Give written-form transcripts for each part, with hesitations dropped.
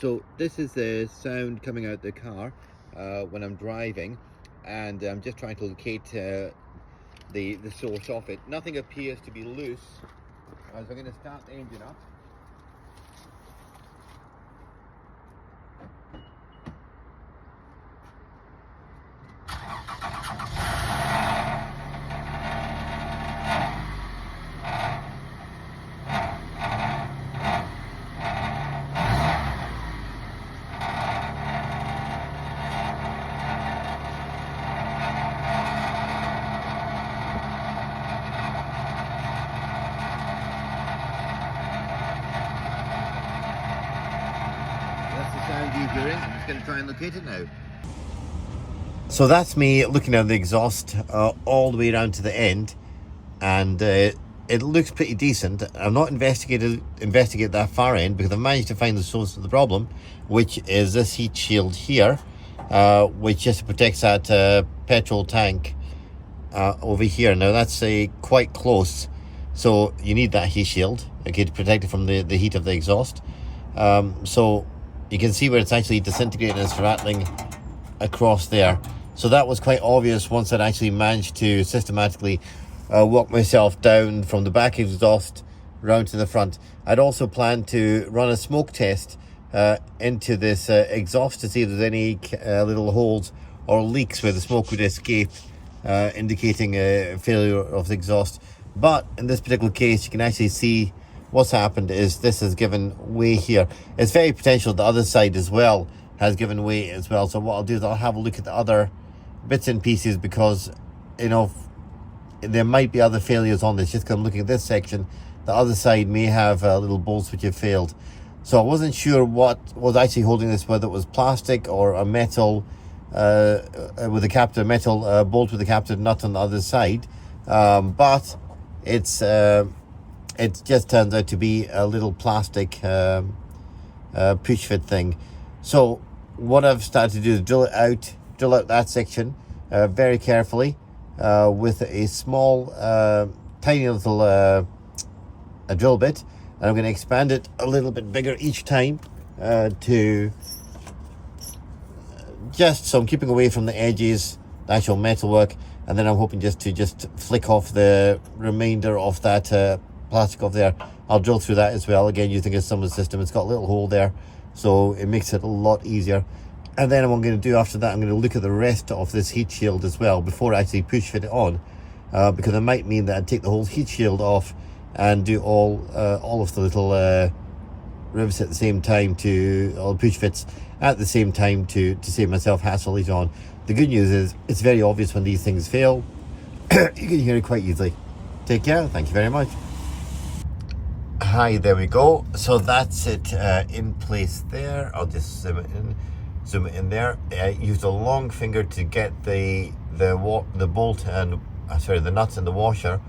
So this is the sound coming out the car when I'm driving, and I'm just trying to locate the source of it. Nothing appears to be loose, so I'm going to start the engine up. That's the sound you're hearing. I'm just going to try and locate it now. So that's me looking at the exhaust all the way around to the end, and it looks pretty decent. I'm not investigate that far end because I've managed to find the source of the problem, which is this heat shield here, which just protects that petrol tank over here. Now that's quite close, so you need that heat shield, okay, to protect it from the heat of the exhaust. So you can see where it's actually disintegrating and it's rattling across there. So that was quite obvious once I'd actually managed to systematically walk myself down from the back exhaust round to the front. I'd also planned to run a smoke test into this exhaust to see if there's any little holes or leaks where the smoke would escape, indicating a failure of the exhaust. But in this particular case, you can actually see what's happened is this has given way here. It's very potential the other side as well has given way as well. So what I'll do is I'll have a look at the other bits and pieces, because you know there might be other failures on this. Just because I'm looking at this section, the other side may have little bolts which have failed. So I wasn't sure what was actually holding this, whether it was plastic or a metal with a captive metal bolt with a captive nut on the other side, but it just turns out to be a little plastic push fit thing. So what I've started to do is drill out that section very carefully with a small tiny little a drill bit, and I'm going to expand it a little bit bigger each time to just so I'm keeping away from the edges, the actual metalwork, and then I'm hoping just to flick off the remainder of that plastic off there. I'll drill through that as well, again using a summer system. It's got a little hole there, so it makes it a lot easier. And then what I'm going to do after that, I'm going to look at the rest of this heat shield as well before I actually push fit it on, because it might mean that I take the whole heat shield off and do all of the little rivets at the same time, all push fits at the same time to save myself hassle later on. The good news is it's very obvious when these things fail. You can hear it quite easily. Take care. Thank you very much. Hi, there we go. So that's it in place there. I'll just zoom it in there. I used a long finger to get the bolt and the nuts and the washer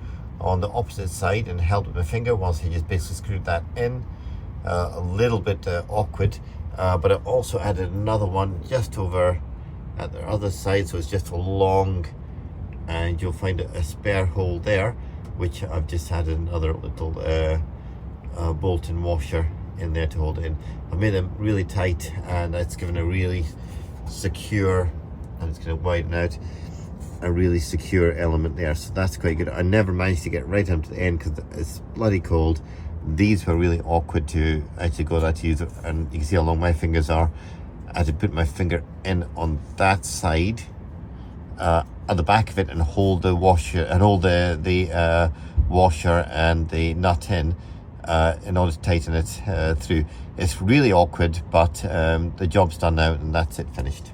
on the opposite side, and held with my finger whilst I just basically screwed that in. A little bit awkward, but I also added another one just over at the other side, so it's just a long, and you'll find a spare hole there, which I've just added another little bolt and washer in there to hold it in. I've made them really tight, and it's given a really secure, I'm just going to widen out, a really secure element there, so that's quite good. I never managed to get right down to the end because it's bloody cold. These were really awkward to actually go out to use it, and you can see how long my fingers are. I had to put my finger in on that side at the back of it and hold the washer and hold the washer and the nut in order to tighten it through. It's really awkward, but the job's done now, and that's it, finished.